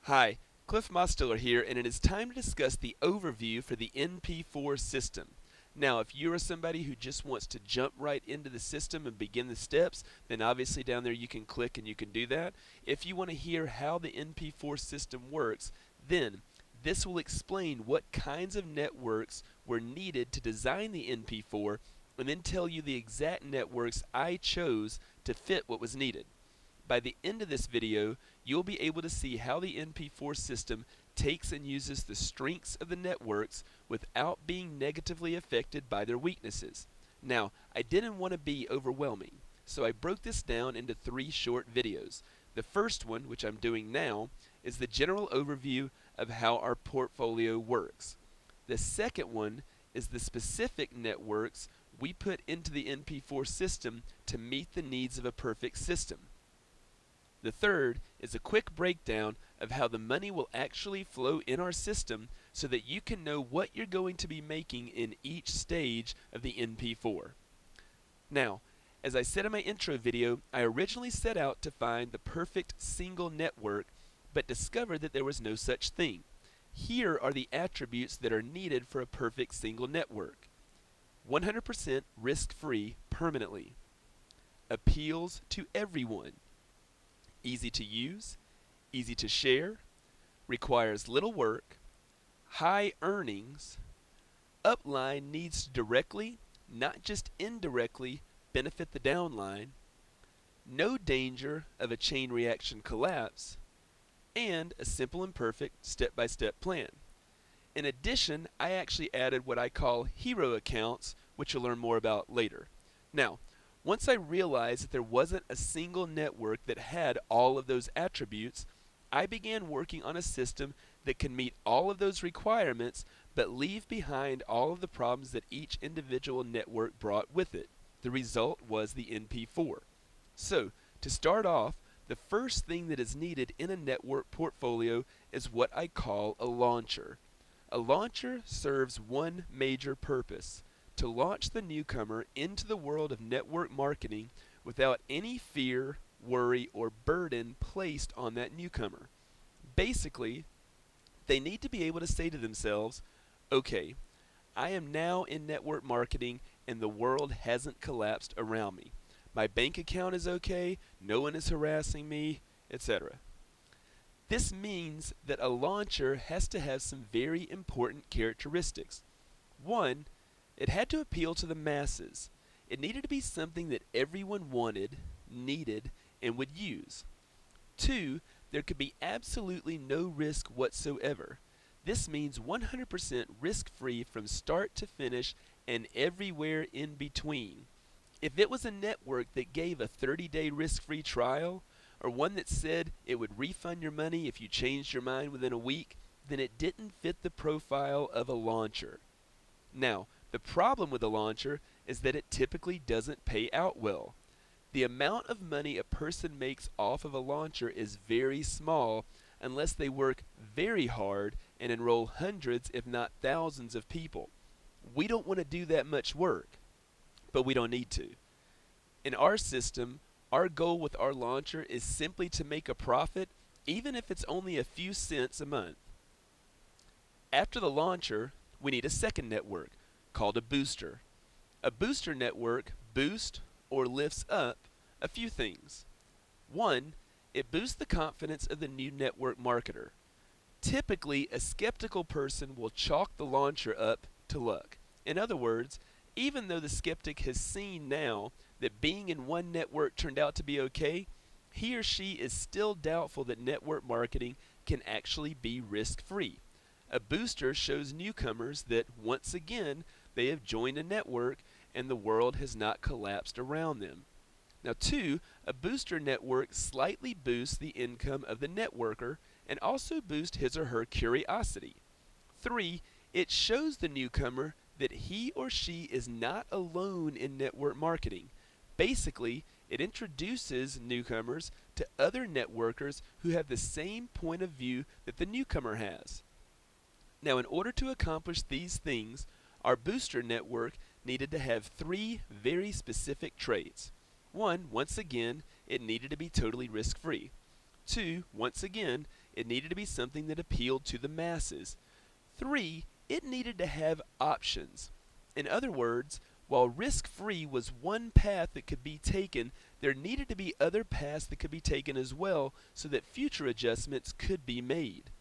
Hi, Cliff Mostiller here, and it is time to discuss the overview for the NP4 system. Now, if you are somebody who just wants to jump right into the system and begin the steps, then obviously down there you can click and you can do that. If you want to hear how the NP4 system works, then this will explain what kinds of networks were needed to design the NP4 and then tell you the exact networks I chose to fit what was needed. By the end of this video, you'll be able to see how the NP4 system takes and uses the strengths of the networks without being negatively affected by their weaknesses. Now, I didn't want to be overwhelming, so I broke this down into 3 short videos. The first one, which I'm doing now, is the general overview of how our portfolio works. The second one is the specific networks we put into the NP4 system to meet the needs of a perfect system. The third is a quick breakdown of how the money will actually flow in our system so that you can know what you're going to be making in each stage of the NP4. Now, as I said in my intro video, I originally set out to find the perfect single network, but discovered that there was no such thing. Here are the attributes that are needed for a perfect single network. 100% risk-free permanently. Appeals to everyone. Easy to use, easy to share, requires little work, high earnings, upline needs to directly, not just indirectly, benefit the downline, no danger of a chain reaction collapse, and a simple and perfect step-by-step plan. In addition, I actually added what I call hero accounts, which you'll learn more about later. Now, once I realized that there wasn't a single network that had all of those attributes, I began working on a system that can meet all of those requirements but leave behind all of the problems that each individual network brought with it. The result was the NP4. So, to start off, the first thing that is needed in a network portfolio is what I call a launcher. A launcher serves one major purpose: to launch the newcomer into the world of network marketing without any fear, worry, or burden placed on that newcomer. Basically, they need to be able to say to themselves, okay, I am now in network marketing and the world hasn't collapsed around me. My bank account is okay, no one is harassing me, etc. This means that a launcher has to have some very important characteristics. One, it had to appeal to the masses. It needed to be something that everyone wanted, needed, and would use. 2, there could be absolutely no risk whatsoever. This means 100% risk-free from start to finish and everywhere in between. If it was a network that gave a 30-day risk-free trial, or one that said it would refund your money if you changed your mind within a week, then it didn't fit the profile of a launcher. Now, the problem with a launcher is that it typically doesn't pay out well. The amount of money a person makes off of a launcher is very small unless they work very hard and enroll hundreds if not thousands of people. We don't want to do that much work, but we don't need to. In our system, our goal with our launcher is simply to make a profit, even if it's only a few cents a month. After the launcher, we need a second network called a booster. A booster network boosts or lifts up a few things. 1, it boosts the confidence of the new network marketer. Typically, a skeptical person will chalk the launcher up to luck. In other words, even though the skeptic has seen now that being in one network turned out to be okay, he or she is still doubtful that network marketing can actually be risk-free. A booster shows newcomers that, once again, they have joined a network and the world has not collapsed around them. Now 2, a booster network slightly boosts the income of the networker and also boosts his or her curiosity. 3, it shows the newcomer that he or she is not alone in network marketing. Basically, it introduces newcomers to other networkers who have the same point of view that the newcomer has. Now, in order to accomplish these things, our booster network needed to have 3 very specific traits. 1, once again, it needed to be totally risk-free. 2, once again, it needed to be something that appealed to the masses. 3, it needed to have options. In other words, while risk-free was one path that could be taken, there needed to be other paths that could be taken as well so that future adjustments could be made.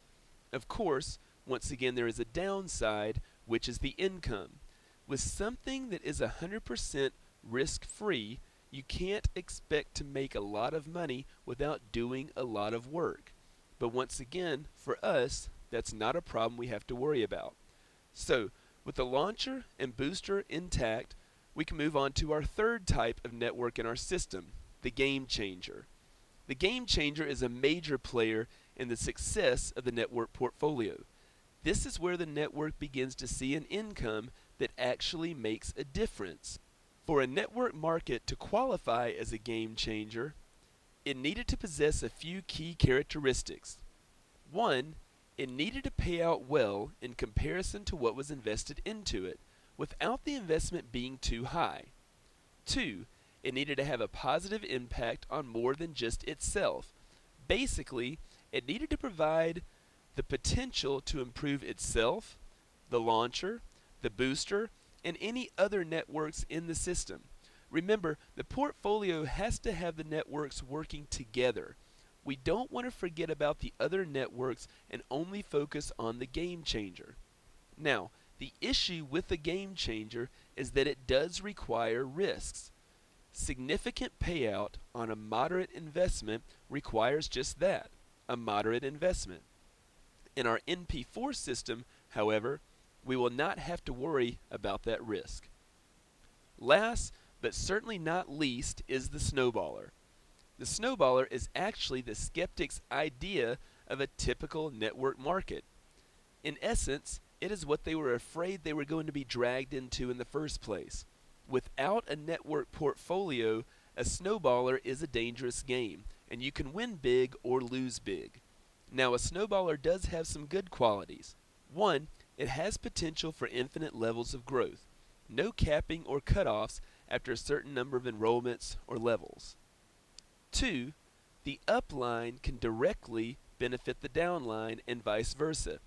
Of course, once again there is a downside, which is the income. With something that is 100% risk-free, you can't expect to make a lot of money without doing a lot of work. But once again, for us, that's not a problem we have to worry about. So, with the launcher and booster intact, we can move on to our third type of network in our system, the game changer. The game changer is a major player in the success of the network portfolio. This is where the network begins to see an income that actually makes a difference. For a network market to qualify as a game changer, it needed to possess a few key characteristics. 1, it needed to pay out well in comparison to what was invested into it, without the investment being too high. 2, it needed to have a positive impact on more than just itself. Basically, it needed to provide the potential to improve itself, the launcher, the booster, and any other networks in the system. Remember, the portfolio has to have the networks working together. We don't want to forget about the other networks and only focus on the game changer. Now, the issue with the game changer is that it does require risks. Significant payout on a moderate investment requires just that, a moderate investment. In our NP4 system, however, we will not have to worry about that risk. Last, but certainly not least, is the snowballer. The snowballer is actually the skeptic's idea of a typical network market. In essence, it is what they were afraid they were going to be dragged into in the first place. Without a network portfolio, a snowballer is a dangerous game, and you can win big or lose big. Now, a snowballer does have some good qualities. 1, it has potential for infinite levels of growth. No capping or cutoffs after a certain number of enrollments or levels. 2, the upline can directly benefit the downline and vice versa.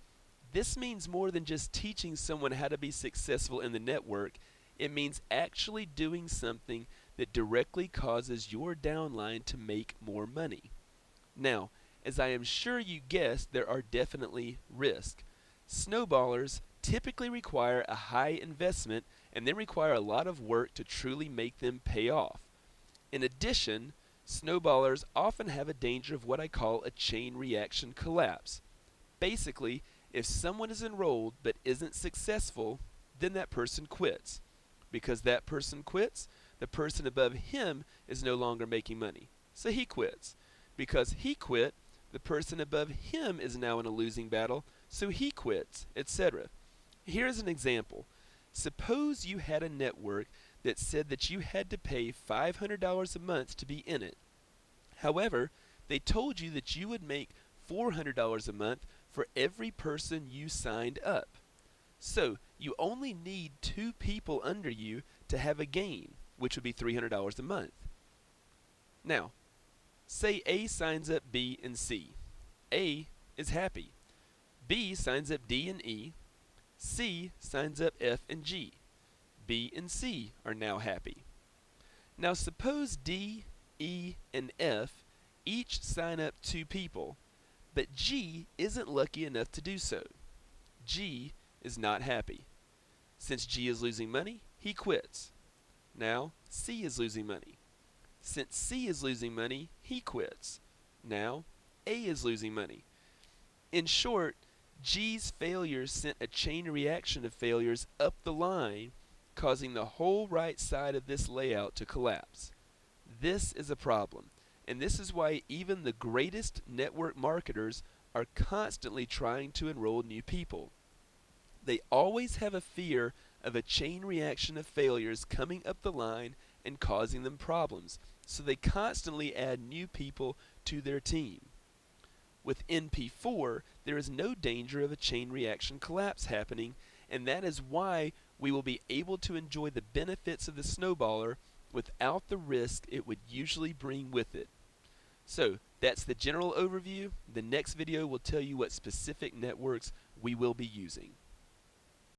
This means more than just teaching someone how to be successful in the network. It means actually doing something that directly causes your downline to make more money. Now, as I am sure you guessed, there are definitely risks. Snowballers typically require a high investment and then require a lot of work to truly make them pay off. In addition, snowballers often have a danger of what I call a chain reaction collapse. Basically, if someone is enrolled but isn't successful, then that person quits. Because that person quits, the person above him is no longer making money, so he quits. Because he quit, the person above him is now in a losing battle, so he quits, etc. Here's an example. Suppose you had a network that said that you had to pay $500 a month to be in it. However, they told you that you would make $400 a month for every person you signed up. So, you only need 2 people under you to have a gain, which would be $300 a month. Now, say A signs up B and C. A is happy. B signs up D and E. C signs up F and G. B and C are now happy. Now suppose D, E, and F each sign up 2 people, but G isn't lucky enough to do so. G is not happy. Since G is losing money, he quits. Now C is losing money. Since C is losing money, he quits. Now A is losing money. In short, G's failures sent a chain reaction of failures up the line, causing the whole right side of this layout to collapse. This is a problem, and this is why even the greatest network marketers are constantly trying to enroll new people. They always have a fear of a chain reaction of failures coming up the line and causing them problems, so they constantly add new people to their team. With NP4, there is no danger of a chain reaction collapse happening, and that is why we will be able to enjoy the benefits of the snowballer without the risk it would usually bring with it. So, That's the general overview. The next video will tell you what specific networks we will be using.